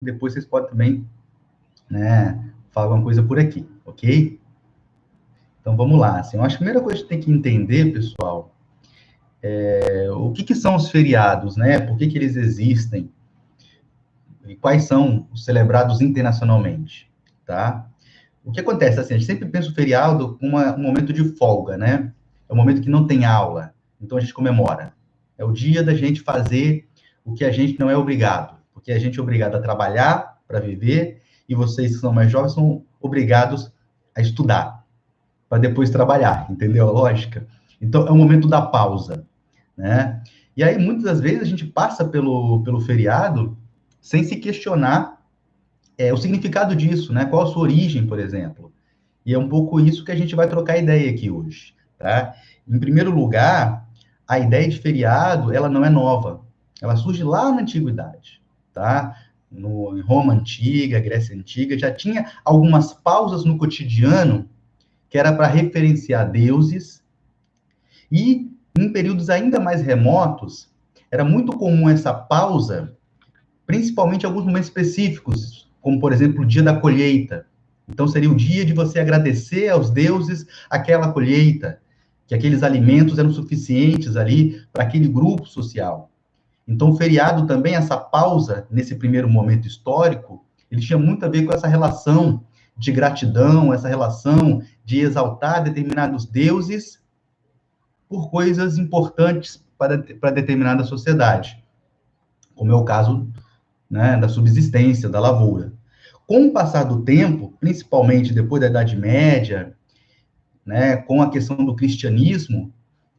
depois vocês podem também, né, falar alguma coisa por aqui, ok? Então, vamos lá. Assim, eu acho que a primeira coisa que a gente tem que entender, pessoal, o que são os feriados, né? Por que eles existem? E quais são os celebrados internacionalmente, tá? O que acontece, assim, a gente sempre pensa o feriado como um momento de folga, né? É um momento que não tem aula, então a gente comemora. É o dia da gente fazer o que a gente não é obrigado, porque a gente é obrigado a trabalhar para viver, e vocês que são mais jovens são obrigados a estudar, para depois trabalhar, entendeu a lógica? Então, é o momento da pausa, né? E aí, muitas das vezes, a gente passa pelo feriado sem se questionar o significado disso, né? Qual a sua origem, por exemplo. E é um pouco isso que a gente vai trocar ideia aqui hoje, tá? Em primeiro lugar, a ideia de feriado, ela não é nova. Ela surge lá na antiguidade, tá? Em Roma antiga, Grécia antiga, já tinha algumas pausas no cotidiano que era para referenciar deuses, e em períodos ainda mais remotos, era muito comum essa pausa, principalmente em alguns momentos específicos, como, por exemplo, o dia da colheita. Então, seria o dia de você agradecer aos deuses aquela colheita, que aqueles alimentos eram suficientes ali para aquele grupo social. Então, o feriado também, essa pausa, nesse primeiro momento histórico, ele tinha muito a ver com essa relação de gratidão, essa relação de exaltar determinados deuses por coisas importantes para determinada sociedade, como é o caso, né, da subsistência, da lavoura. Com o passar do tempo, principalmente depois da Idade Média, né, com a questão do cristianismo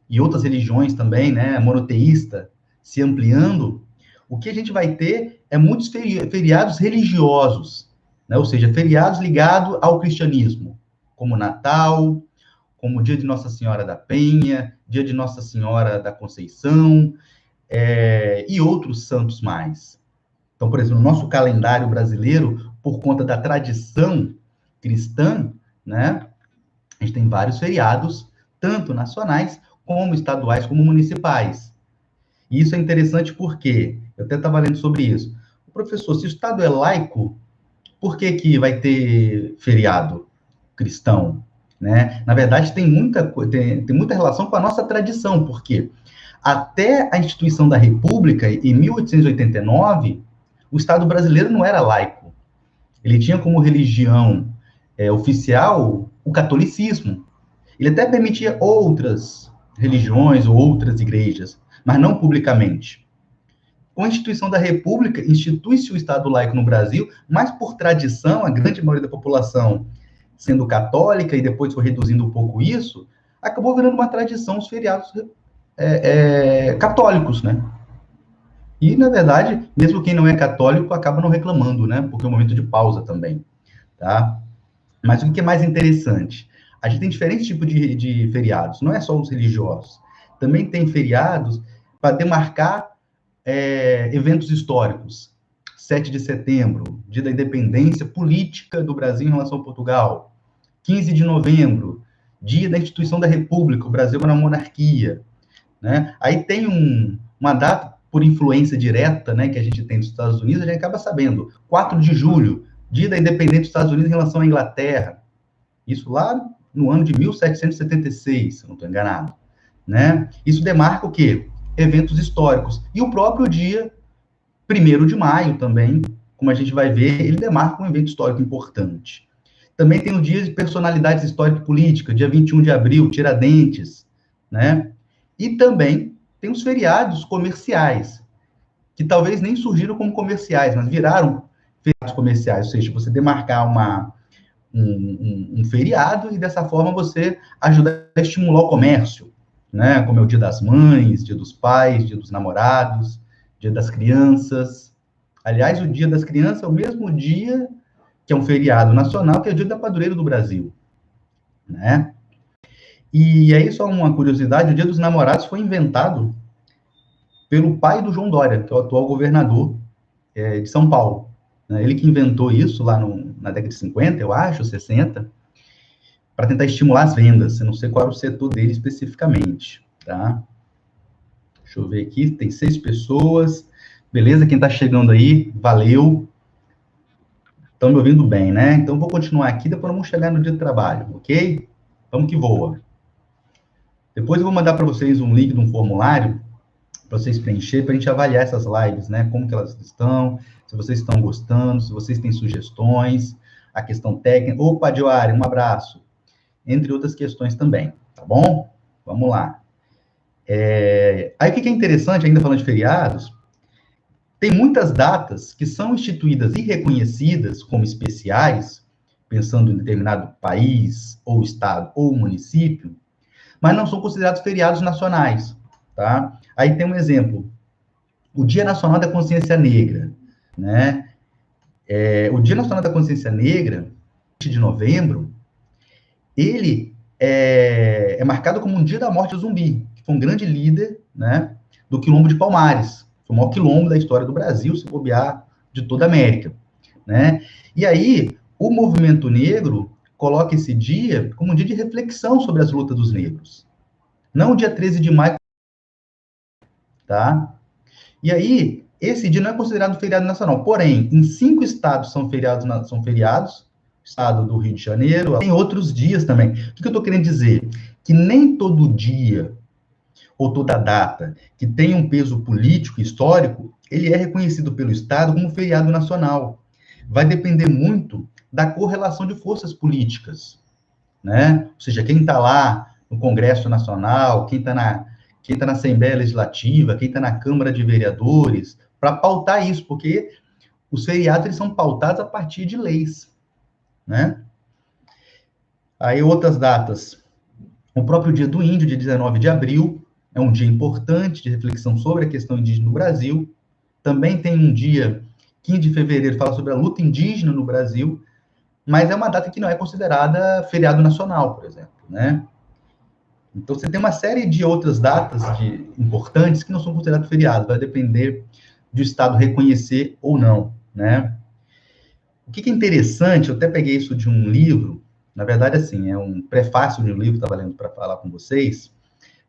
e outras religiões também, né, monoteísta, se ampliando, o que a gente vai ter é muitos feriados religiosos, né, ou seja, feriados ligados ao cristianismo, como Natal, como o dia de Nossa Senhora da Penha, dia de Nossa Senhora da Conceição, e outros santos mais. Então, por exemplo, no nosso calendário brasileiro, por conta da tradição cristã, né, a gente tem vários feriados, tanto nacionais, como estaduais, como municipais. E isso é interessante porque, eu até estava lendo sobre isso, o professor, se o Estado é laico, por que vai ter feriado cristão? Né? Na verdade, tem muita relação com a nossa tradição, porque até a instituição da República, em 1889, o Estado brasileiro não era laico. Ele tinha como religião oficial o catolicismo. Ele até permitia outras religiões ou outras igrejas, mas não publicamente. Com a instituição da República, institui-se o Estado laico no Brasil, mas por tradição, a grande maioria da população sendo católica, e depois foi reduzindo um pouco isso, acabou virando uma tradição os feriados católicos, né? E, na verdade, mesmo quem não é católico acaba não reclamando, né? Porque é um momento de pausa também, tá? Mas o que é mais interessante? A gente tem diferentes tipos de feriados, não é só os religiosos. Também tem feriados para demarcar eventos históricos. 7 de setembro, dia da independência política do Brasil em relação a Portugal. 15 de novembro, dia da instituição da República, o Brasil era uma monarquia. Né? Aí tem uma data, por influência direta, né, que a gente tem dos Estados Unidos, a gente acaba sabendo. 4 de julho, dia da independência dos Estados Unidos em relação à Inglaterra. Isso lá no ano de 1776, se não estou enganado. Né? Isso demarca o quê? Eventos históricos. E o próprio dia 1º de maio também, como a gente vai ver, ele demarca um evento histórico importante. Também tem o dia de personalidades histórico-políticas, dia 21 de abril, Tiradentes, né? E também tem os feriados comerciais, que talvez nem surgiram como comerciais, mas viraram feriados comerciais, ou seja, você demarcar um feriado e dessa forma você ajuda a estimular o comércio, né? Como é o Dia das Mães, Dia dos Pais, Dia dos Namorados, Dia das Crianças. Aliás, o Dia das Crianças é o mesmo dia que é um feriado nacional, que é o Dia da Padroeira do Brasil, né? E aí, só uma curiosidade, o Dia dos Namorados foi inventado pelo pai do João Dória, que é o atual governador de São Paulo. Né? Ele que inventou isso lá na década de 50, eu acho, 60, para tentar estimular as vendas. Eu não sei qual era o setor dele especificamente, tá? Deixa eu ver aqui, tem 6 pessoas. Beleza, quem está chegando aí, valeu. Estão me ouvindo bem, né? Então, vou continuar aqui, depois vamos chegar no dia do trabalho, ok? Vamos que voa. Depois eu vou mandar para vocês um link de um formulário para vocês preencher, para a gente avaliar essas lives, né? Como que elas estão, se vocês estão gostando, se vocês têm sugestões, a questão técnica. Opa, Dioari, um abraço. Entre outras questões também, tá bom? Vamos lá. Aí o que é interessante, ainda falando de feriados, tem muitas datas que são instituídas e reconhecidas como especiais, pensando em determinado país, ou estado, ou município, mas não são considerados feriados nacionais, tá? Aí tem um exemplo, o Dia Nacional da Consciência Negra, né? O Dia Nacional da Consciência Negra, 20 de novembro, ele é marcado como um dia da morte do Zumbi, que foi um grande líder, né, do Quilombo de Palmares, foi o maior quilombo da história do Brasil, se bobear, de toda a América, né? E aí, o movimento negro coloca esse dia como um dia de reflexão sobre as lutas dos negros. Não o dia 13 de maio, tá? E aí, esse dia não é considerado feriado nacional. Porém, em 5 estados são feriados, estado do Rio de Janeiro, tem outros dias também. O que eu estou querendo dizer? Que nem todo dia ou toda data que tem um peso político histórico, ele é reconhecido pelo Estado como feriado nacional. Vai depender muito da correlação de forças políticas, né? Ou seja, quem está lá no Congresso Nacional, quem está na Assembleia Legislativa, quem está na Câmara de Vereadores, para pautar isso, porque os feriados eles são pautados a partir de leis, né? Aí outras datas. O próprio Dia do Índio, dia 19 de abril, é um dia importante de reflexão sobre a questão indígena no Brasil. Também tem um dia, 15 de fevereiro, fala sobre a luta indígena no Brasil, mas é uma data que não é considerada feriado nacional, por exemplo, né? Então, você tem uma série de outras datas importantes que não são consideradas feriados, vai depender do Estado reconhecer ou não, né? O que é interessante, eu até peguei isso de um livro, na verdade, assim, é um prefácio de um livro que estava lendo para falar com vocês,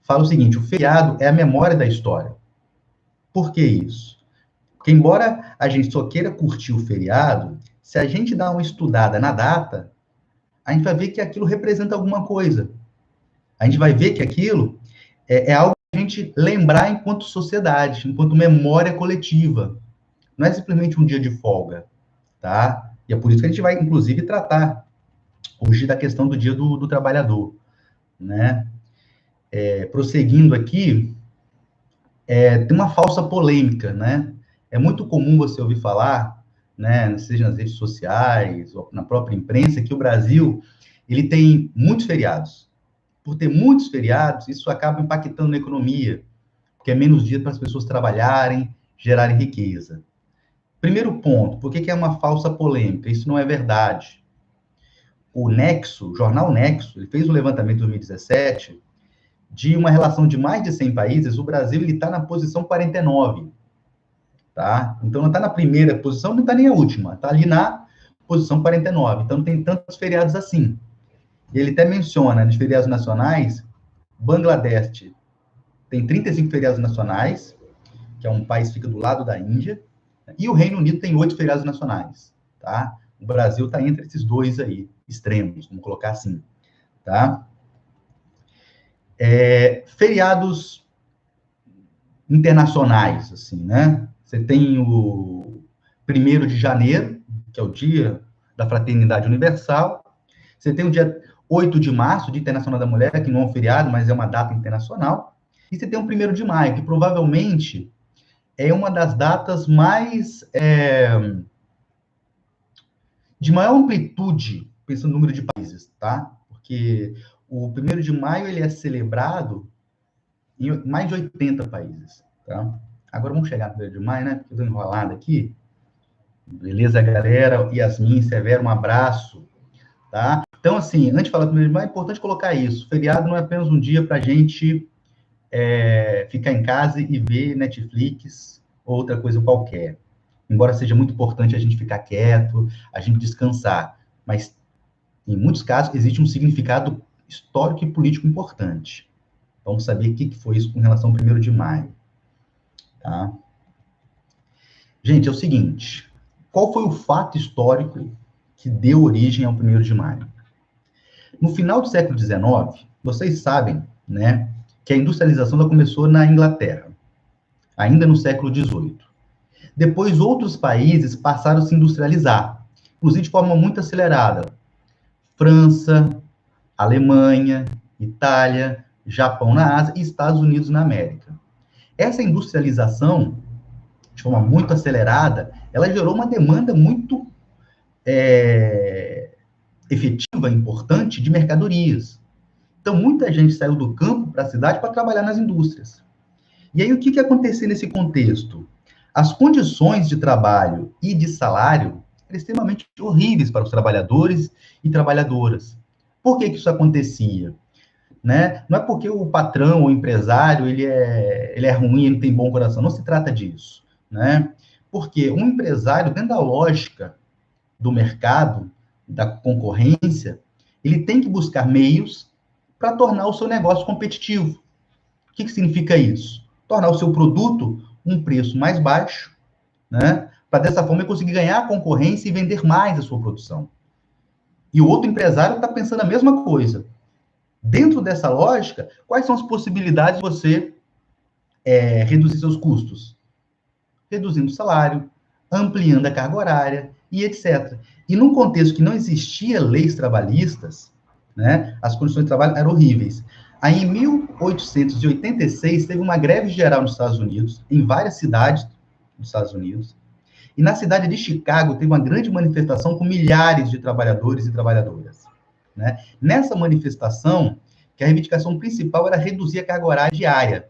fala o seguinte, o feriado é a memória da história. Por que isso? Porque, embora a gente só queira curtir o feriado, se a gente dá uma estudada na data, a gente vai ver que aquilo representa alguma coisa. A gente vai ver que aquilo é algo que a gente lembrar enquanto sociedade, enquanto memória coletiva. Não é simplesmente um dia de folga, tá? E é por isso que a gente vai, inclusive, tratar hoje da questão do Dia do Trabalhador, né? Prosseguindo aqui, tem uma falsa polêmica, né? É muito comum você ouvir falar, né, seja nas redes sociais ou na própria imprensa, que o Brasil ele tem muitos feriados. Por ter muitos feriados, isso acaba impactando na economia, porque é menos dia para as pessoas trabalharem, gerarem riqueza. Primeiro ponto, por que é uma falsa polêmica? Isso não é verdade. O Nexo, o jornal Nexo, ele fez um levantamento em 2017 de uma relação de mais de 100 países, o Brasil está na posição 49, tá? Então, não está na primeira posição, não está nem a última, está ali na posição 49. Então, não tem tantos feriados assim. Ele até menciona, de feriados nacionais, Bangladesh tem 35 feriados nacionais, que é um país que fica do lado da Índia, e o Reino Unido tem 8 feriados nacionais, tá? O Brasil está entre esses dois aí, extremos, vamos colocar assim, tá? Feriados internacionais, assim, né? Você tem o 1º de janeiro, que é o Dia da Fraternidade Universal. Você tem o dia 8 de março, Dia Internacional da Mulher, que não é um feriado, mas é uma data internacional. E você tem o 1º de maio, que provavelmente é uma das datas mais de maior amplitude, pensando no número de países, tá? Porque o 1º de maio ele é celebrado em mais de 80 países, tá? Agora vamos chegar no 1º de maio, né? Porque eu tô enrolado aqui. Beleza, galera? Yasmin, Severo, um abraço, tá? Então, assim, antes de falar do 1º de maio, é importante colocar isso. Feriado não é apenas um dia para a gente ficar em casa e ver Netflix ou outra coisa qualquer. Embora seja muito importante a gente ficar quieto, a gente descansar. Mas, em muitos casos, existe um significado histórico e político importante. Vamos saber o que foi isso com relação ao 1º de maio. Tá? Gente, é o seguinte, qual foi o fato histórico que deu origem ao 1º de maio. No final do século XIX, vocês sabem, né, que a industrialização ela começou na Inglaterra, ainda no século XVIII. Depois, outros países passaram a se industrializar, inclusive de forma muito acelerada. França, Alemanha, Itália, Japão na Ásia e Estados Unidos na América. Essa industrialização, de forma muito acelerada, ela gerou uma demanda muito efetiva, importante, de mercadorias. Então, muita gente saiu do campo para a cidade para trabalhar nas indústrias. E aí, o que aconteceu nesse contexto? As condições de trabalho e de salário eram extremamente horríveis para os trabalhadores e trabalhadoras. Por que isso acontecia? Né? Não é porque o patrão ou empresário ele é ruim, ele não tem bom coração, não se trata disso. Né? Porque um empresário, dentro da lógica do mercado, da concorrência, ele tem que buscar meios para tornar o seu negócio competitivo. O que significa isso? Tornar o seu produto um preço mais baixo, né? Para dessa forma ele conseguir ganhar a concorrência e vender mais a sua produção. E o outro empresário está pensando a mesma coisa. Dentro dessa lógica, quais são as possibilidades de você reduzir seus custos? Reduzindo o salário, ampliando a carga horária e etc. E num contexto que não existia leis trabalhistas, né, as condições de trabalho eram horríveis. Aí, em 1886, teve uma greve geral nos Estados Unidos, em várias cidades dos Estados Unidos. E na cidade de Chicago, teve uma grande manifestação com milhares de trabalhadores e trabalhadoras. Né? Nessa manifestação, que a reivindicação principal era reduzir a carga horária diária,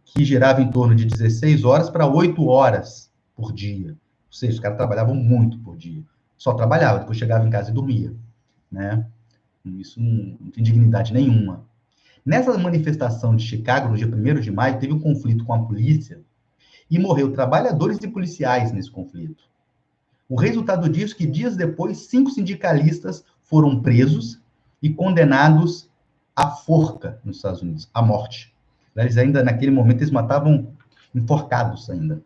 que girava em torno de 16 horas para 8 horas por dia. Ou seja, os caras trabalhavam muito por dia. Só trabalhava, depois chegava em casa e dormia. Né? Isso não tem dignidade nenhuma. Nessa manifestação de Chicago, no dia 1º de maio, teve um conflito com a polícia e morreu trabalhadores e policiais nesse conflito. O resultado disso é que, dias depois, 5 sindicalistas foram presos e condenados à forca nos Estados Unidos, à morte. Eles ainda, naquele momento, eles matavam enforcados ainda.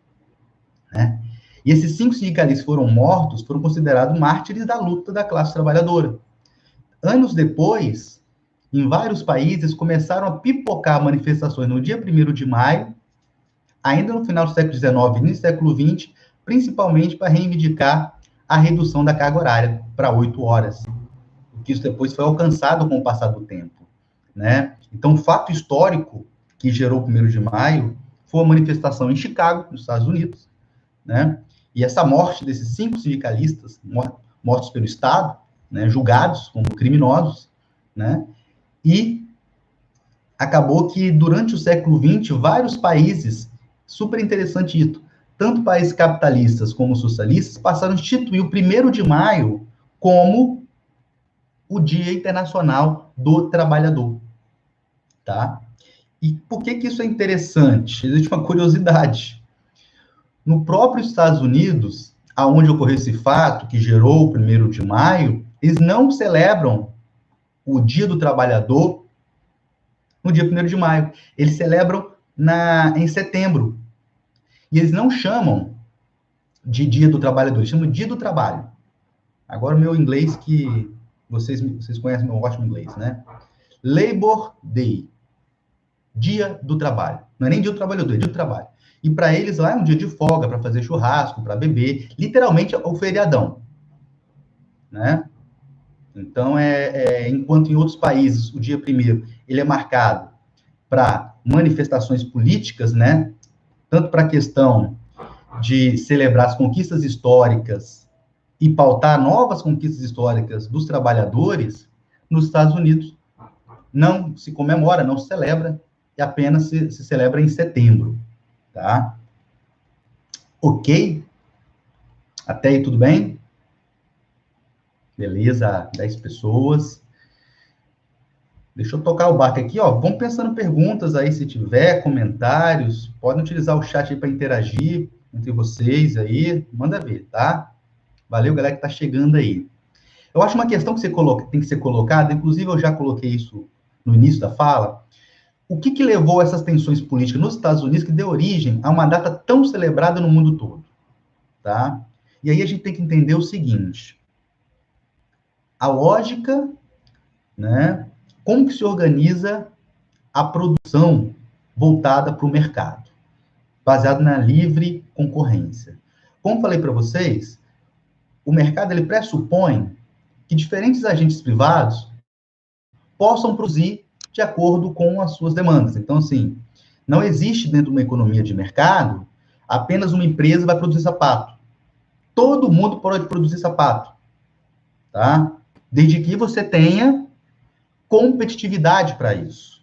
Né? E esses 5 sindicalistas foram mortos, foram considerados mártires da luta da classe trabalhadora. Anos depois, em vários países, começaram a pipocar manifestações no dia 1º de maio, ainda no final do século XIX e no século XX, principalmente para reivindicar a redução da carga horária para 8 horas. Que isso depois foi alcançado com o passar do tempo. Né? Então, o fato histórico que gerou o 1º de maio foi a manifestação em Chicago, nos Estados Unidos, né? E essa morte desses 5 sindicalistas, mortos pelo Estado, né, julgados como criminosos, né? E acabou que, durante o século XX, vários países, super interessante isso, tanto países capitalistas como socialistas, passaram a instituir o 1º de maio como o Dia Internacional do Trabalhador, tá? E por que isso é interessante? Existe uma curiosidade. No próprio Estados Unidos, aonde ocorreu esse fato, que gerou o 1º de maio, eles não celebram o Dia do Trabalhador no dia 1º de maio. Eles celebram em setembro. E eles não chamam de Dia do Trabalhador, eles chamam de Dia do Trabalho. Agora, o meu inglês, que vocês conhecem meu ótimo inglês, né? Labor Day. Dia do Trabalho. Não é nem Dia do Trabalhador, é Dia do Trabalho. E para eles lá é um dia de folga, para fazer churrasco, para beber. Literalmente, é o feriadão. Né? Então, enquanto em outros países, o dia 1º, ele é marcado para manifestações políticas, né? Tanto para a questão de celebrar as conquistas históricas e pautar novas conquistas históricas dos trabalhadores, nos Estados Unidos não se comemora, não se celebra, e apenas se celebra em setembro, tá? Ok? Até aí tudo bem? Beleza, 10 pessoas. Deixa eu tocar o barco aqui, ó. Vão pensando perguntas aí, se tiver, comentários. Podem utilizar o chat aí para interagir entre vocês aí. Manda ver, tá? Valeu, galera que tá chegando aí. Eu acho uma questão que tem que ser colocada, inclusive eu já coloquei isso no início da fala. O que levou essas tensões políticas nos Estados Unidos que deu origem a uma data tão celebrada no mundo todo, tá? E aí a gente tem que entender o seguinte. a lógica, né? Como que se organiza a produção voltada para o mercado, baseado na livre concorrência. Como falei para vocês, o mercado ele pressupõe que diferentes agentes privados possam produzir de acordo com as suas demandas. Então, assim, não existe dentro de uma economia de mercado apenas uma empresa vai produzir sapato. Todo mundo pode produzir sapato, tá? Desde que você tenha competitividade para isso.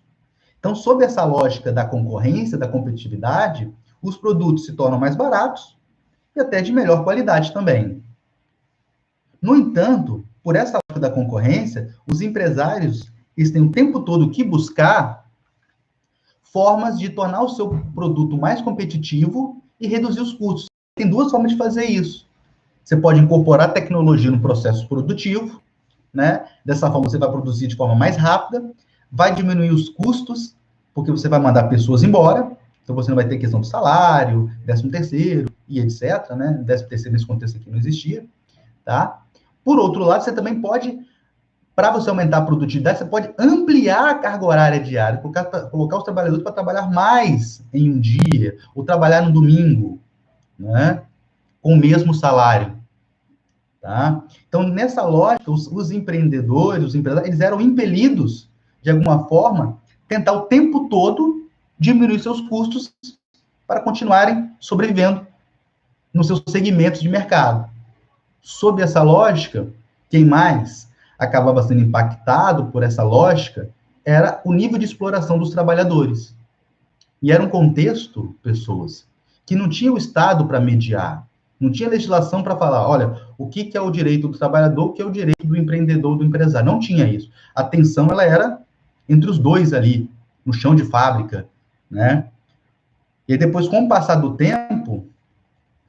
Então, sob essa lógica da concorrência, da competitividade, os produtos se tornam mais baratos e até de melhor qualidade também. No entanto, por essa lógica da concorrência, os empresários eles têm o tempo todo que buscar formas de tornar o seu produto mais competitivo e reduzir os custos. Tem duas formas de fazer isso. Você pode incorporar tecnologia no processo produtivo, né? Dessa forma você vai produzir de forma mais rápida, vai diminuir os custos, porque você vai mandar pessoas embora, então você não vai ter questão de salário, 13º e etc, né? 13º nesse contexto aqui não existia, tá? Por outro lado, você também pode, para você aumentar a produtividade, você pode ampliar a carga horária diária, colocar os trabalhadores para trabalhar mais em um dia, ou trabalhar no domingo, né? Com o mesmo salário, tá? Então, nessa lógica, os empreendedores, os empresários, eles eram impelidos, de alguma forma, tentar o tempo todo diminuir seus custos para continuarem sobrevivendo nos seus segmentos de mercado. Sob essa lógica, quem mais acabava sendo impactado por essa lógica era o nível de exploração dos trabalhadores. E era um contexto, pessoas, que não tinha o Estado para mediar, não tinha legislação para falar, olha, o que é o direito do trabalhador, o que é o direito do empreendedor, do empresário. Não tinha isso. A tensão, ela era entre os dois ali, no chão de fábrica, né? E aí depois, com o passar do tempo, o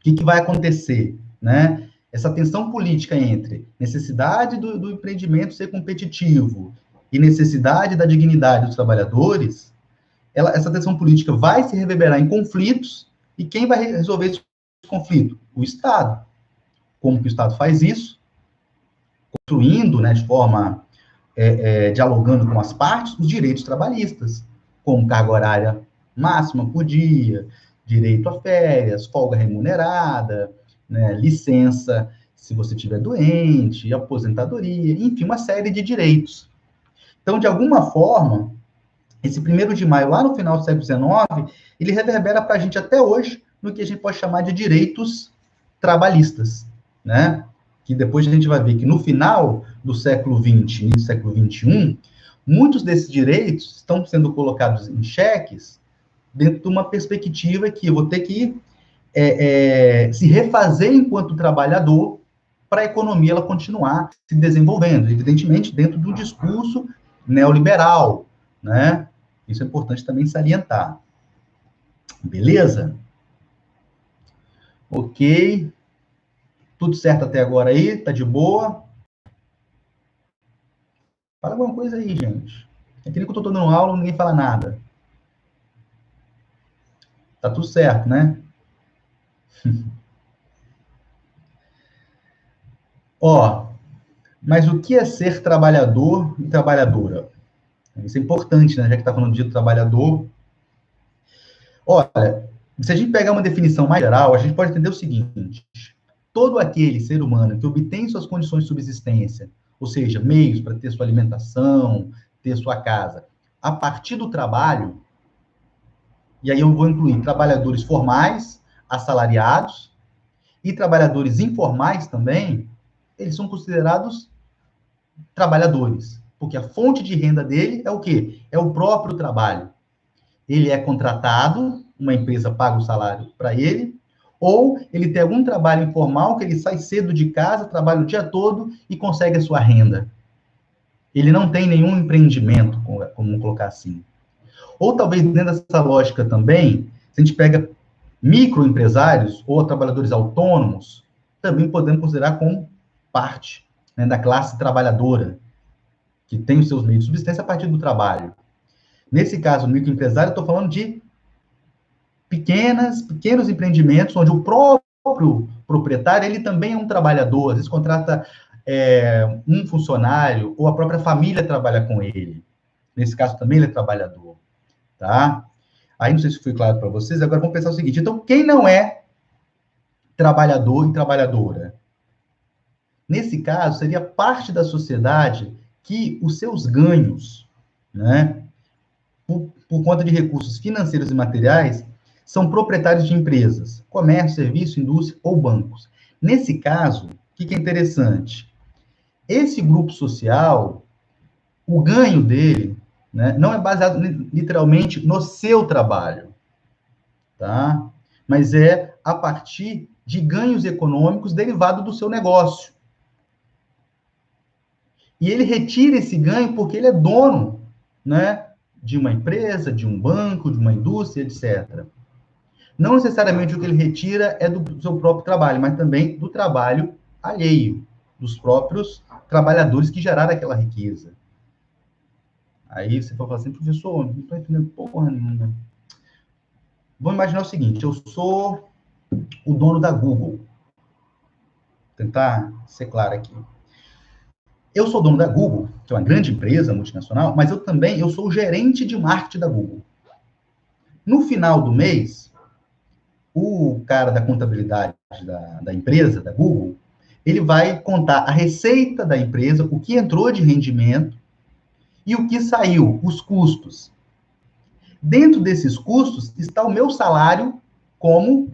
que vai acontecer, né? Essa tensão política entre necessidade do empreendimento ser competitivo e necessidade da dignidade dos trabalhadores, essa tensão política vai se reverberar em conflitos, e quem vai resolver esse conflito? O Estado. Como que o Estado faz isso? Construindo, né, de forma dialogando com as partes, os direitos trabalhistas, como carga horária máxima por dia, direito a férias, folga remunerada, né, licença se você estiver doente, aposentadoria, enfim, uma série de direitos. Então, de alguma forma, esse 1º de maio, lá no final do século XIX, ele reverbera para a gente até hoje no que a gente pode chamar de direitos trabalhistas, né? Que depois a gente vai ver que no final do século XX, início do século XXI, muitos desses direitos estão sendo colocados em xeques dentro de uma perspectiva que eu vou ter que se refazer enquanto trabalhador para a economia ela continuar se desenvolvendo, evidentemente dentro do discurso neoliberal, né? Isso é importante também salientar. Beleza? Ok. Tudo certo até agora aí? Tá de boa? Fala alguma coisa aí, gente. É que nem que eu tô dando aula, ninguém fala nada. Tá tudo certo, né? Ó, mas o que é ser trabalhador e trabalhadora? Isso é importante, né? Já que tá falando de trabalhador. Olha, se a gente pegar uma definição mais geral, a gente pode entender o seguinte: todo aquele ser humano que obtém suas condições de subsistência, ou seja, meios para ter sua alimentação, ter sua casa, a partir do trabalho, e aí eu vou incluir trabalhadores formais, assalariados, e trabalhadores informais também, eles são considerados trabalhadores, porque a fonte de renda dele é o quê? É o próprio trabalho. Ele é contratado, uma empresa paga o salário para ele, ou ele tem algum trabalho informal que ele sai cedo de casa, trabalha o dia todo e consegue a sua renda. Ele não tem nenhum empreendimento, como colocar assim. Ou talvez dentro dessa lógica também, se a gente pega microempresários ou trabalhadores autônomos, também podemos considerar como parte, né, da classe trabalhadora, que tem os seus meios de subsistência a partir do trabalho. Nesse caso, microempresário, eu estou falando de pequenos empreendimentos, onde o próprio proprietário, ele também é um trabalhador, às vezes contrata um funcionário ou a própria família trabalha com ele. Nesse caso também ele é trabalhador, tá? Aí não sei se foi claro para vocês, agora vamos pensar o seguinte, então quem não é trabalhador e trabalhadora? Nesse caso, seria parte da sociedade que os seus ganhos, né, por conta de recursos financeiros e materiais, são proprietários de empresas, comércio, serviço, indústria ou bancos. Nesse caso, o que é interessante? Esse grupo social, o ganho dele, né, não é baseado literalmente no seu trabalho, tá? Mas é a partir de ganhos econômicos derivados do seu negócio. E ele retira esse ganho porque ele é dono, né, de uma empresa, de um banco, de uma indústria, etc. Não necessariamente o que ele retira é do seu próprio trabalho, mas também do trabalho alheio, dos próprios trabalhadores que geraram aquela riqueza. Aí você vai falar assim, professor, não estou entendendo porra nenhuma. Vamos imaginar o seguinte, eu sou o dono da Google. Vou tentar ser claro aqui. Eu sou dono da Google, que é uma grande empresa multinacional, mas eu sou o gerente de marketing da Google. No final do mês, o cara da contabilidade da empresa, da Google, ele vai contar a receita da empresa, o que entrou de rendimento e o que saiu, os custos. Dentro desses custos está o meu salário como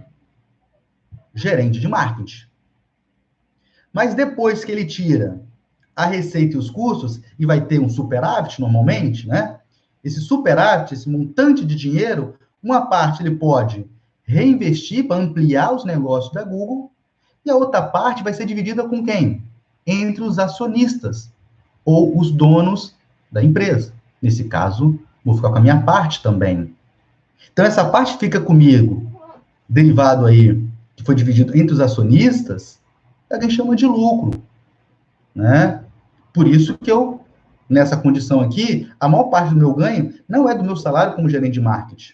gerente de marketing. Mas depois que ele tira a receita e os custos, e vai ter um superávit normalmente, né? Esse superávit, esse montante de dinheiro, uma parte ele pode reinvestir para ampliar os negócios da Google, e a outra parte vai ser dividida com quem? Entre os acionistas, ou os donos da empresa. Nesse caso, vou ficar com a minha parte também. Então, essa parte fica comigo, derivado aí, que foi dividido entre os acionistas, é o que a gente chama de lucro, né? Por isso que eu, nessa condição aqui, a maior parte do meu ganho não é do meu salário como gerente de marketing.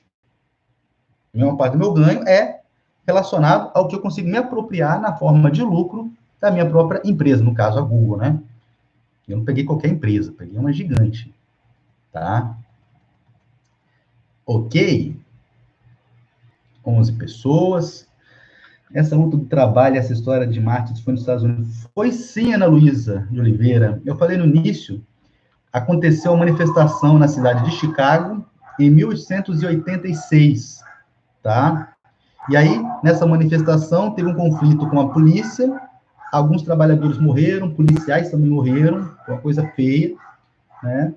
A maior parte do meu ganho é relacionado ao que eu consigo me apropriar na forma de lucro da minha própria empresa, no caso a Google, né? Eu não peguei qualquer empresa, peguei uma gigante, tá? Ok? 11 pessoas. Essa luta do trabalho, essa história de marketing foi nos Estados Unidos. Foi sim, Ana Luísa de Oliveira. Eu falei no início, aconteceu uma manifestação na cidade de Chicago em 1886, tá? E aí, nessa manifestação, teve um conflito com a polícia, alguns trabalhadores morreram, policiais também morreram, uma coisa feia, né?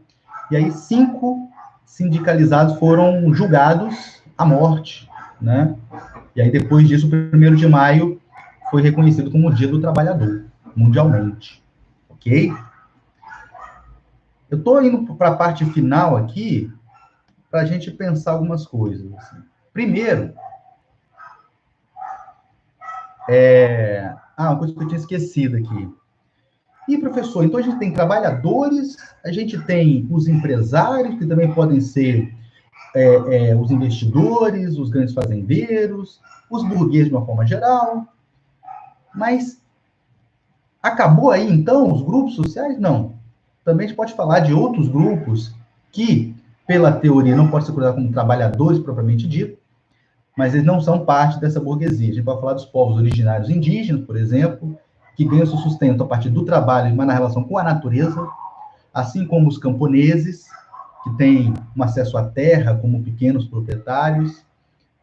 E aí, 5 sindicalizados foram julgados à morte, né? E aí, depois disso, o 1º de maio foi reconhecido como o Dia do Trabalhador, mundialmente, ok? Eu estou indo para a parte final aqui, para a gente pensar algumas coisas. Assim. Primeiro, uma coisa que eu tinha esquecido aqui. E, professor, então a gente tem trabalhadores, a gente tem os empresários, que também podem ser os investidores, os grandes fazendeiros, os burgueses de uma forma geral. Mas acabou aí, então, os grupos sociais? Não. Também a gente pode falar de outros grupos que, pela teoria, não podem ser considerados como trabalhadores propriamente dito, mas eles não são parte dessa burguesia. A gente pode falar dos povos originários indígenas, por exemplo, que ganham seu sustento a partir do trabalho, mas na relação com a natureza, assim como os camponeses, que têm um acesso à terra como pequenos proprietários,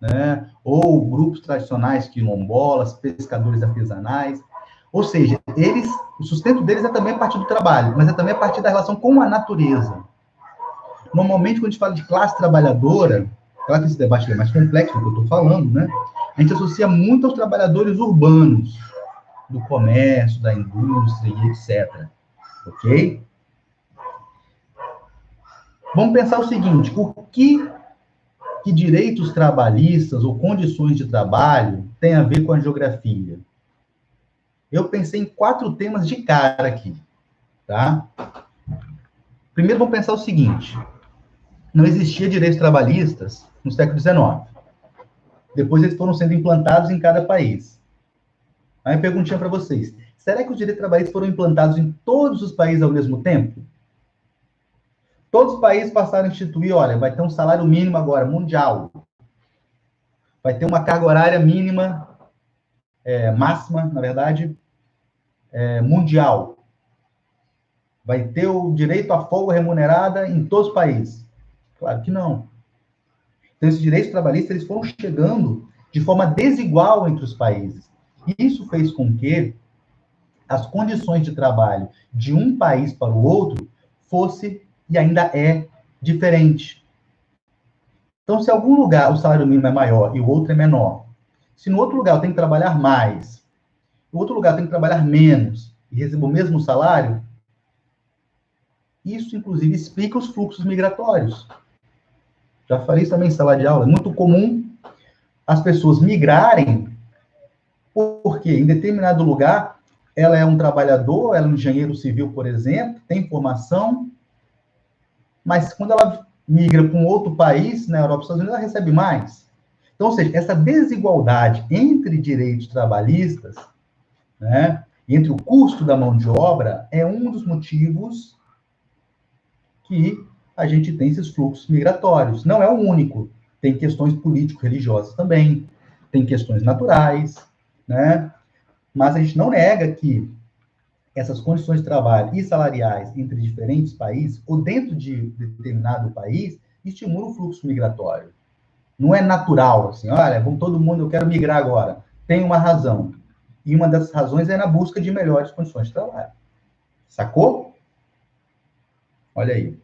né? Ou grupos tradicionais quilombolas, pescadores artesanais. Ou seja, o sustento deles é também a partir do trabalho, mas é também a partir da relação com a natureza. Normalmente, quando a gente fala de classe trabalhadora, claro que esse debate é mais complexo do que eu estou falando, né? A gente associa muito aos trabalhadores urbanos, do comércio, da indústria e etc. Ok? Vamos pensar o seguinte, o que direitos trabalhistas ou condições de trabalho tem a ver com a geografia? Eu pensei em 4 temas de cara aqui, tá? Primeiro, vamos pensar o seguinte, não existia direitos trabalhistas no século XIX. Depois eles foram sendo implantados em cada país. Aí, perguntinha para vocês. será que os direitos trabalhistas foram implantados em todos os países ao mesmo tempo? Todos os países passaram a instituir, olha, vai ter um salário mínimo agora, mundial. Vai ter uma carga horária mínima, máxima, na verdade, mundial. Vai ter o direito à folga remunerada em todos os países? Claro que não. Então, esses direitos trabalhistas eles foram chegando de forma desigual entre os países. E isso fez com que as condições de trabalho de um país para o outro fosse e ainda é diferente. Então, se em algum lugar o salário mínimo é maior e o outro é menor, se no outro lugar eu tenho que trabalhar mais, no outro lugar eu tenho que trabalhar menos e recebo o mesmo salário, isso, inclusive, explica os fluxos migratórios. Já falei isso também em sala de aula. É muito comum as pessoas migrarem porque, em determinado lugar, ela é um trabalhador, ela é um engenheiro civil, por exemplo, tem formação, mas quando ela migra para um outro país, na Europa, Estados Unidos, ela recebe mais. Então, ou seja, essa desigualdade entre direitos trabalhistas, né, entre o custo da mão de obra, é um dos motivos que a gente tem esses fluxos migratórios. Não é o único. Tem questões político-religiosas também, tem questões naturais, né? Mas a gente não nega que essas condições de trabalho e salariais entre diferentes países, ou dentro de determinado país, estimulam o fluxo migratório. Não é natural, assim, olha, vamos todo mundo, eu quero migrar agora. Tem uma razão. E uma dessas razões é na busca de melhores condições de trabalho. Sacou? Olha aí.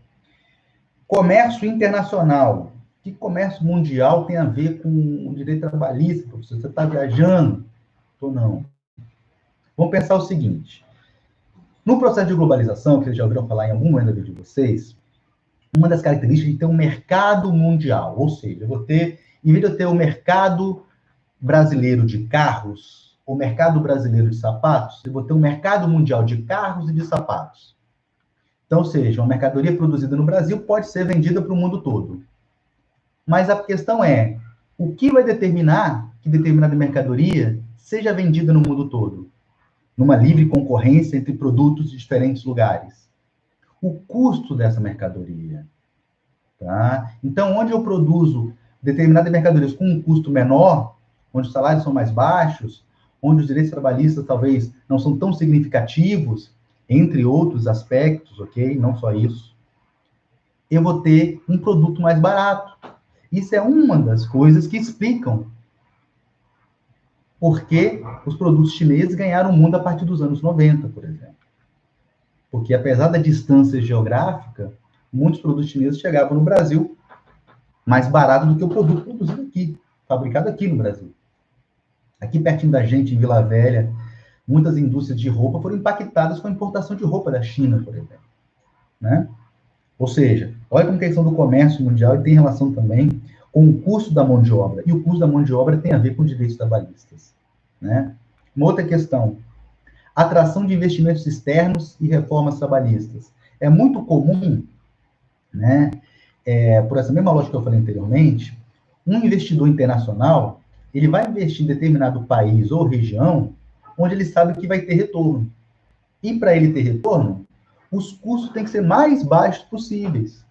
Comércio internacional. O que comércio mundial tem a ver com o direito trabalhista, professor? Você está viajando? Ou não? Vamos pensar o seguinte. No processo de globalização, que vocês já ouviram falar em algum momento da vida de vocês, uma das características é ter um mercado mundial. Ou seja, eu vou ter, em vez de eu ter o mercado brasileiro de carros, o mercado brasileiro de sapatos, eu vou ter um mercado mundial de carros e de sapatos. Então, ou seja, uma mercadoria produzida no Brasil pode ser vendida para o mundo todo. Mas a questão é, o que vai determinar que determinada mercadoria seja vendida no mundo todo? Numa livre concorrência entre produtos de diferentes lugares. O custo dessa mercadoria. Tá? Então, onde eu produzo determinadas mercadorias com um custo menor, onde os salários são mais baixos, onde os direitos trabalhistas talvez não são tão significativos, entre outros aspectos, ok? Não só isso. Eu vou ter um produto mais barato. Isso é uma das coisas que explicam por que os produtos chineses ganharam o mundo a partir dos anos 90, por exemplo. Porque, apesar da distância geográfica, muitos produtos chineses chegavam no Brasil mais barato do que o produto produzido aqui, fabricado aqui no Brasil. Aqui pertinho da gente, em Vila Velha, muitas indústrias de roupa foram impactadas com a importação de roupa da China, por exemplo. Né? Ou seja, olha como a questão do comércio mundial tem relação também com o custo da mão de obra. E o custo da mão de obra tem a ver com direitos trabalhistas. Né? Uma outra questão, atração de investimentos externos e reformas trabalhistas. É muito comum, né, por essa mesma lógica que eu falei anteriormente, um investidor internacional, ele vai investir em determinado país ou região onde ele sabe que vai ter retorno. E para ele ter retorno, os custos têm que ser mais baixos possíveis.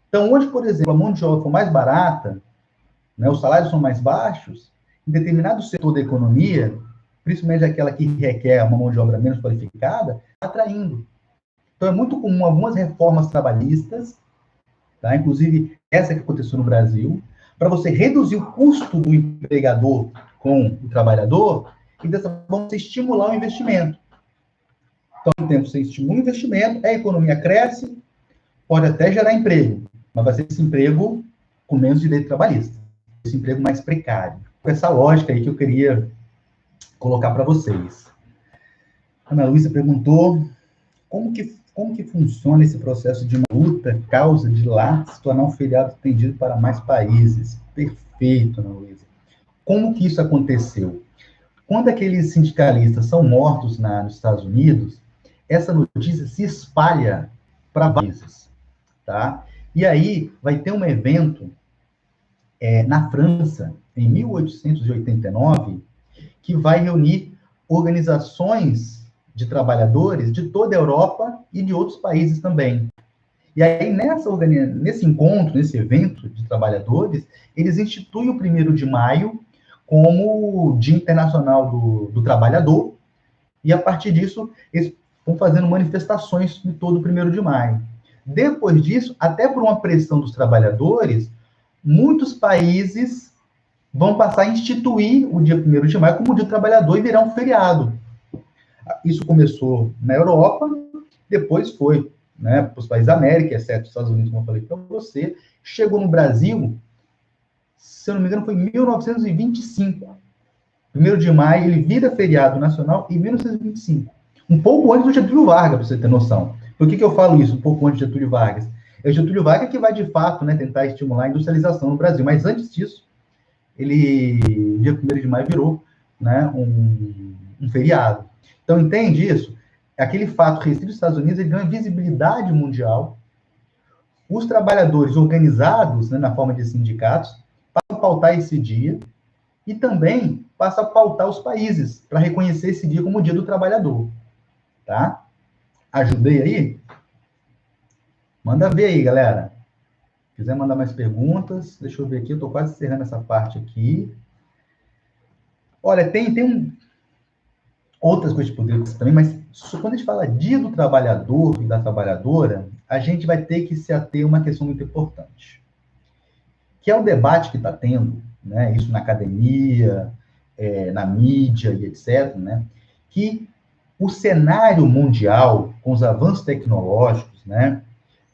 Então, onde, por exemplo, a mão de obra for mais barata, né, os salários são mais baixos, em determinado setor da economia, principalmente aquela que requer uma mão de obra menos qualificada, atraindo. Então, é muito comum algumas reformas trabalhistas, tá? Inclusive essa que aconteceu no Brasil, para você reduzir o custo do empregador com o trabalhador, e dessa forma você estimular o investimento. Então, no tempo, você estimula o investimento, a economia cresce, pode até gerar emprego, mas vai ser esse emprego com menos direito trabalhista, esse emprego mais precário. Com essa lógica aí que eu queria colocar para vocês. Ana Luísa perguntou como que funciona esse processo de uma luta, causa de lá se tornar um feriado estendido para mais países. Perfeito, Ana Luísa. Como que isso aconteceu? Quando aqueles sindicalistas são mortos nos Estados Unidos, essa notícia se espalha para países, tá? E aí vai ter um evento na França, em 1889, que vai reunir organizações de trabalhadores de toda a Europa e de outros países também. E aí, nesse encontro, nesse evento de trabalhadores, eles instituem o 1º de maio como Dia Internacional do Trabalhador, e a partir disso, eles vão fazendo manifestações em todo o 1º de maio. Depois disso, até por uma pressão dos trabalhadores, muitos países vão passar a instituir o dia 1º de maio como Dia do Trabalhador e virar um feriado. Isso começou na Europa, depois foi, né, para os países da América, exceto os Estados Unidos, como eu falei para você, chegou no Brasil, se eu não me engano, foi em 1925. 1º de maio, ele vira feriado nacional em 1925. Um pouco antes do Getúlio Vargas, para você ter noção. Por que eu falo isso, um pouco antes do Getúlio Vargas? É o Getúlio Vargas que vai, de fato, né, tentar estimular a industrialização no Brasil. Mas antes disso, dia 1º de maio, virou, né, um feriado. Então, entende isso? Aquele fato restrito dos Estados Unidos, ele ganha visibilidade mundial. Os trabalhadores organizados, né, na forma de sindicatos, passam a pautar esse dia e também passa a pautar os países para reconhecer esse dia como o Dia do Trabalhador. Tá? Ajudei aí? Manda ver aí, galera. Se quiser mandar mais perguntas, deixa eu ver aqui, eu estou quase encerrando essa parte aqui. Olha, tem outras coisas que poderia também, mas quando a gente fala Dia do Trabalhador e da Trabalhadora, a gente vai ter que se ater a uma questão muito importante, que é o debate que está tendo, né, isso na academia, na mídia e etc., né, que o cenário mundial, com os avanços tecnológicos, né,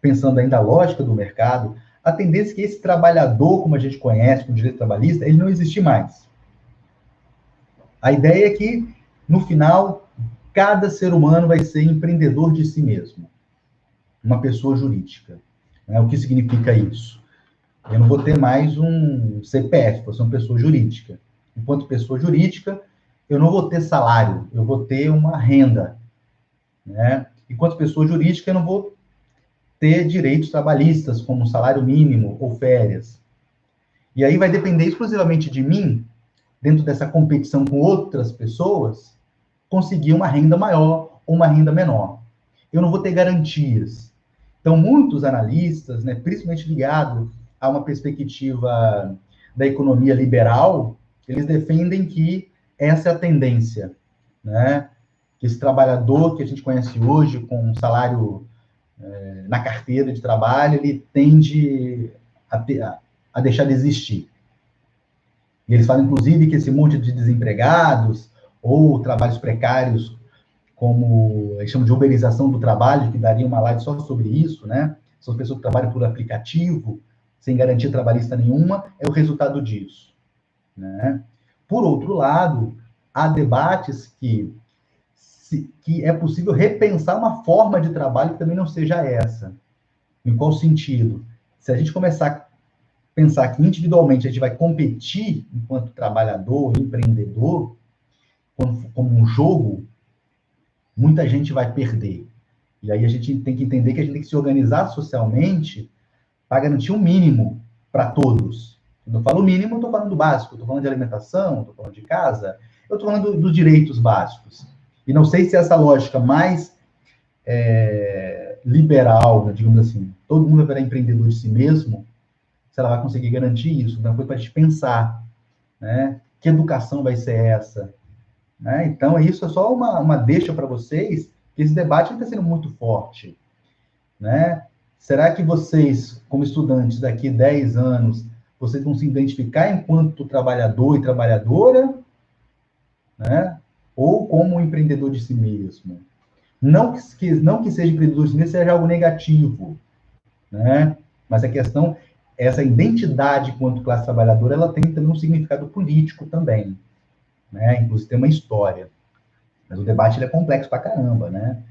pensando ainda a lógica do mercado, a tendência é que esse trabalhador, como a gente conhece, com o direito trabalhista, ele não existe mais. A ideia é que, no final, cada ser humano vai ser empreendedor de si mesmo, uma pessoa jurídica. Né? O que significa isso? Eu não vou ter mais um CPF, vou ser uma pessoa jurídica. Enquanto pessoa jurídica, eu não vou ter salário, eu vou ter uma renda. Né? Enquanto pessoa jurídica, eu não vou ter direitos trabalhistas, como salário mínimo ou férias. E aí vai depender exclusivamente de mim, dentro dessa competição com outras pessoas, conseguir uma renda maior ou uma renda menor. Eu não vou ter garantias. Então, muitos analistas, né, principalmente ligados a uma perspectiva da economia liberal, eles defendem que essa é a tendência, né? Que esse trabalhador que a gente conhece hoje, com um salário na carteira de trabalho, ele tende a deixar de existir. E eles falam, inclusive, que esse monte de desempregados ou trabalhos precários, como eles chamam de uberização do trabalho, que daria uma live só sobre isso, né? São pessoas que trabalham por aplicativo, sem garantia trabalhista nenhuma, é o resultado disso. Né? Por outro lado, há debates que é possível repensar uma forma de trabalho que também não seja essa. Em qual sentido? Se a gente começar a pensar que individualmente a gente vai competir enquanto trabalhador, empreendedor, como um jogo, muita gente vai perder. E aí a gente tem que entender que a gente tem que se organizar socialmente para garantir um mínimo para todos. Quando eu falo mínimo, eu estou falando do básico, estou falando de alimentação, estou falando de casa, eu estou falando dos direitos básicos. E não sei se essa lógica mais liberal, né, digamos assim, todo mundo vai virar empreendedor de si mesmo, se ela vai conseguir garantir isso. Então, foi para a gente pensar, né? Que educação vai ser essa? Né? Então, isso é só uma deixa para vocês, que esse debate está sendo muito forte. Né? Será que vocês, como estudantes, daqui 10 anos, vocês vão se identificar enquanto trabalhador e trabalhadora? Né? Ou como empreendedor de si mesmo? Não que seja empreendedor de si mesmo seja algo negativo, né? Mas a questão, essa identidade enquanto classe trabalhadora, ela tem também um significado político também, né? Inclusive tem uma história. Mas o debate ele é complexo pra caramba, né?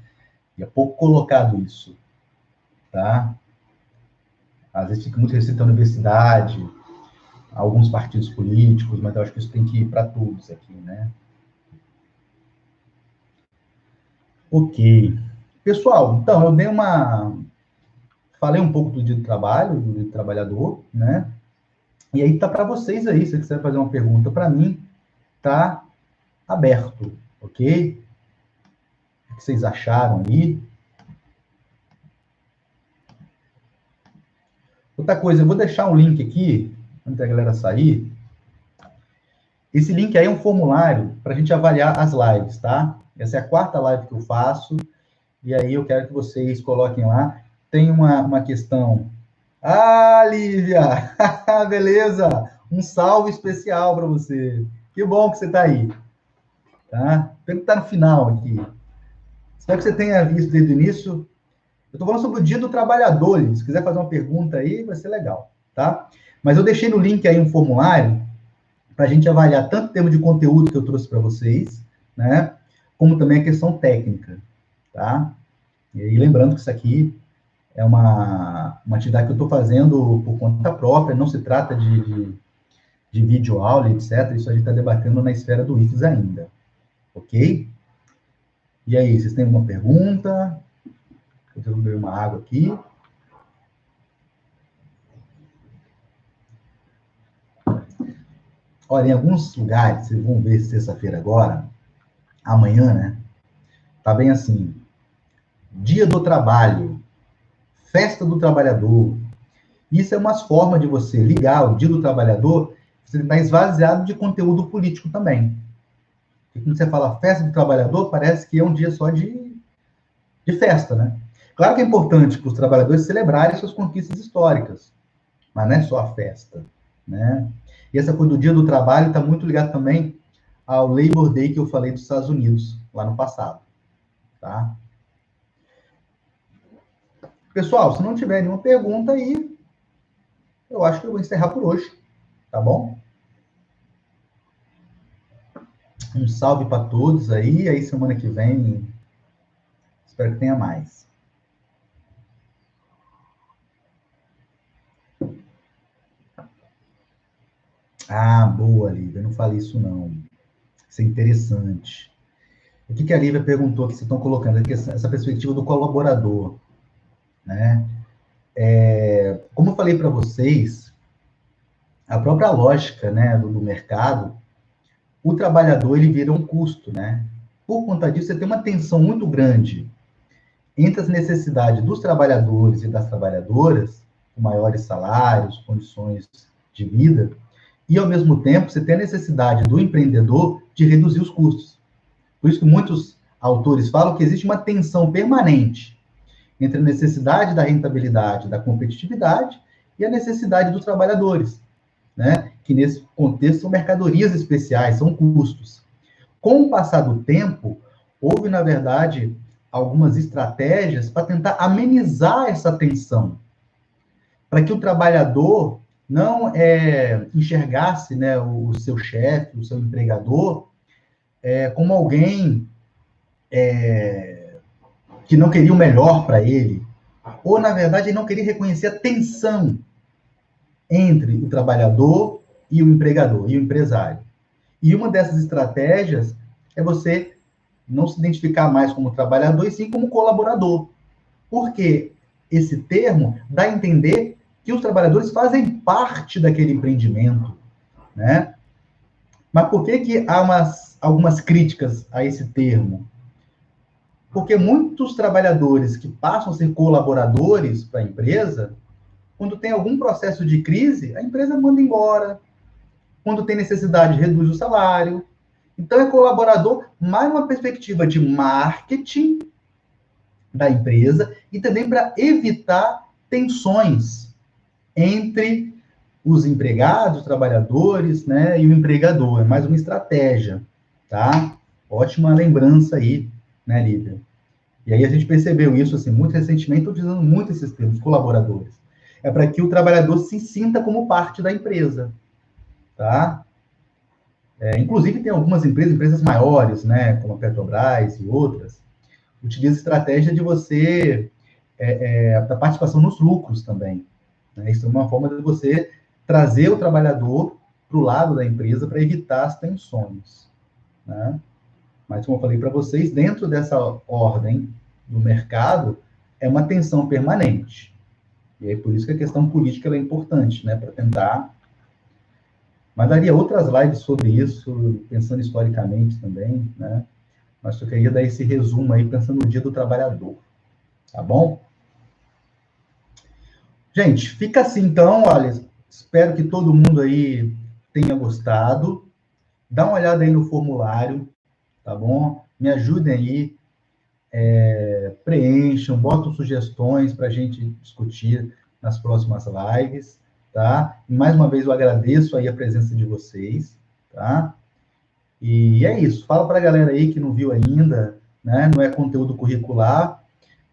E é pouco colocado isso, tá? Às vezes fica muito restrito à universidade, a alguns partidos políticos, mas eu acho que isso tem que ir para todos aqui, né? Ok. Pessoal, então, falei um pouco do dia do trabalho, do dia do trabalhador, né? E aí tá para vocês aí, se você quiser fazer uma pergunta para mim, tá aberto, ok? O que vocês acharam aí? Outra coisa, eu vou deixar um link aqui, antes da galera sair. Esse link aí é um formulário para a gente avaliar as lives, tá? Essa é a 4ª live que eu faço, e aí eu quero que vocês coloquem lá. Tem uma questão. Ah, Lívia! Beleza! Um salve especial para você. Que bom que você está aí. Tá? Espero que está no final aqui. Espero que você tenha visto desde o início. Eu estou falando sobre o Dia do Trabalhador. Se quiser fazer uma pergunta aí, vai ser legal. Tá? Mas eu deixei no link aí um formulário para a gente avaliar tanto o termo de conteúdo que eu trouxe para vocês, né? Como também a questão técnica. Tá? E aí, lembrando que isso aqui é uma atividade que eu estou fazendo por conta própria, não se trata de vídeo aula, etc. Isso a gente está debatendo na esfera do IFES ainda, ok? E aí, vocês têm alguma pergunta? Eu vou beber uma água aqui. Olha, em alguns lugares, vocês vão ver sexta-feira agora, amanhã, né? Tá bem assim, Dia do Trabalho, Festa do Trabalhador. Isso é uma forma de você ligar o Dia do Trabalhador, você está esvaziado de conteúdo político também. E quando você fala Festa do Trabalhador, parece que é um dia só de festa, né? Claro que é importante para os trabalhadores celebrarem suas conquistas históricas, mas não é só a festa, né? E essa coisa do Dia do Trabalho está muito ligada também ao Labor Day que eu falei dos Estados Unidos, lá no passado, tá? Pessoal, se não tiver nenhuma pergunta aí, eu acho que eu vou encerrar por hoje, tá bom? Um salve para todos aí semana que vem, espero que tenha mais. Ah, boa, Lívia, eu não falei isso não. Isso é interessante. O que a Lívia perguntou que vocês estão colocando aqui, essa perspectiva do colaborador, né? Como eu falei para vocês, a própria lógica, né, do mercado, o trabalhador ele vira um custo, né? Por conta disso, você tem uma tensão muito grande entre as necessidades dos trabalhadores e das trabalhadoras, com maiores salários, condições de vida, e ao mesmo tempo você tem a necessidade do empreendedor de reduzir os custos. Por isso que muitos autores falam que existe uma tensão permanente entre a necessidade da rentabilidade, da competitividade e a necessidade dos trabalhadores, né? Que nesse contexto são mercadorias especiais, são custos. Com o passar do tempo, houve, na verdade, algumas estratégias para tentar amenizar essa tensão, para que o trabalhador não enxergasse, né, o seu chefe, o seu empregador, como alguém que não queria o melhor para ele, ou, na verdade, ele não queria reconhecer a tensão entre o trabalhador e o empregador, e o empresário. E uma dessas estratégias é você não se identificar mais como trabalhador, e sim como colaborador. Porque esse termo dá a entender que os trabalhadores fazem parte daquele empreendimento, né? Mas por que há algumas críticas a esse termo? Porque muitos trabalhadores que passam a ser colaboradores para a empresa, quando tem algum processo de crise, a empresa manda embora. Quando tem necessidade, reduz o salário. Então, é colaborador, mais uma perspectiva de marketing da empresa e também para evitar tensões entre os empregados, os trabalhadores, né, e o empregador. É mais uma estratégia, tá? Ótima lembrança aí, né, Lívia? E aí a gente percebeu isso, assim, muito recentemente, utilizando muito esses termos, colaboradores. É para que o trabalhador se sinta como parte da empresa, tá? Inclusive, tem algumas empresas maiores, né, como a Petrobras e outras, utilizam estratégia de você, da participação nos lucros também. Né? Isso é uma forma de você trazer o trabalhador para o lado da empresa para evitar as tensões. Né? Mas, como eu falei para vocês, dentro dessa ordem do mercado, é uma tensão permanente. E é por isso que a questão política é importante, né, para tentar. Mas daria outras lives sobre isso, pensando historicamente também, né? Mas eu queria dar esse resumo aí, pensando no Dia do Trabalhador, tá bom? Gente, fica assim então, olha, espero que todo mundo aí tenha gostado. Dá uma olhada aí no formulário, tá bom? Me ajudem aí, preencham, botam sugestões para a gente discutir nas próximas lives, tá? E mais uma vez eu agradeço aí a presença de vocês, tá? E é isso, fala para a galera aí que não viu ainda, né? Não é conteúdo curricular,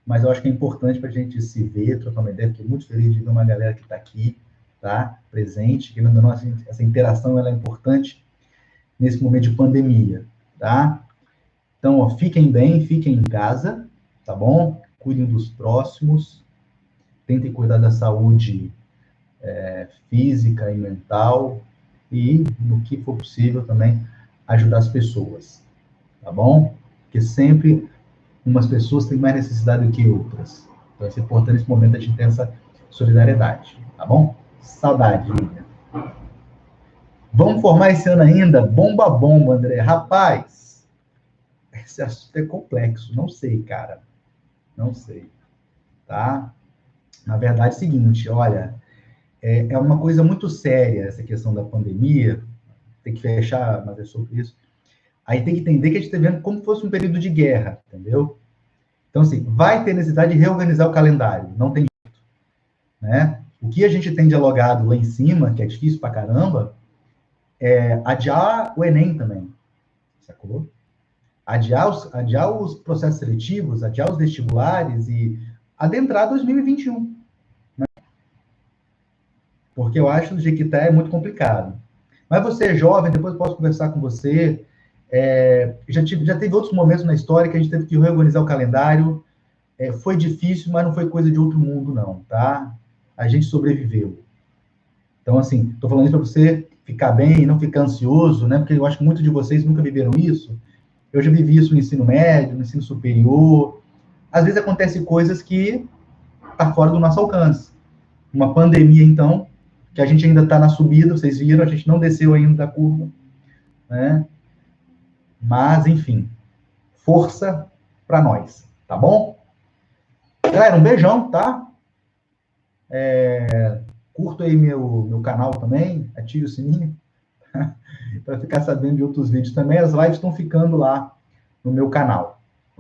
mas eu acho que é importante para a gente se ver, trocar uma ideia. Fiquei muito feliz de ver uma galera que está aqui, tá? Presente, que ainda não, essa interação ela é importante nesse momento de pandemia, tá? Então, ó, fiquem bem, fiquem em casa, tá bom? Cuidem dos próximos, tentem cuidar da saúde física e mental e, no que for possível, também ajudar as pessoas, tá bom? Porque sempre umas pessoas têm mais necessidade do que outras. Então, é importante nesse momento a gente ter essa solidariedade, tá bom? Saudade, Lívia. Vamos formar esse ano ainda? Bomba, bomba, André. Rapaz, esse assunto é complexo. Não sei, cara. Não sei, tá? Na verdade, é o seguinte, olha, é uma coisa muito séria essa questão da pandemia. Tem que fechar, mas é sobre isso. Aí tem que entender que a gente está vendo como se fosse um período de guerra, entendeu? Então, assim, vai ter necessidade de reorganizar o calendário. Não tem jeito, né? O que a gente tem dialogado lá em cima, que é difícil pra caramba, é adiar o Enem também, sacou? Adiar os processos seletivos, adiar os vestibulares e adentrar 2021. Né? Porque eu acho que o jeito que tá é muito complicado. Mas você é jovem, depois eu posso conversar com você. Já teve outros momentos na história que a gente teve que reorganizar o calendário. Foi difícil, mas não foi coisa de outro mundo, não, tá? A gente sobreviveu. Então, assim, estou falando isso para você ficar bem e não ficar ansioso, né? Porque eu acho que muitos de vocês nunca viveram isso. Eu já vivi isso no ensino médio, no ensino superior. Às vezes acontecem coisas que tá fora do nosso alcance. Uma pandemia, então, que a gente ainda está na subida, vocês viram, a gente não desceu ainda da curva, né? Mas, enfim, força para nós, tá bom? Galera, um beijão, tá? Curta aí meu canal também, ative o sininho, para ficar sabendo de outros vídeos também. As lives estão ficando lá no meu canal.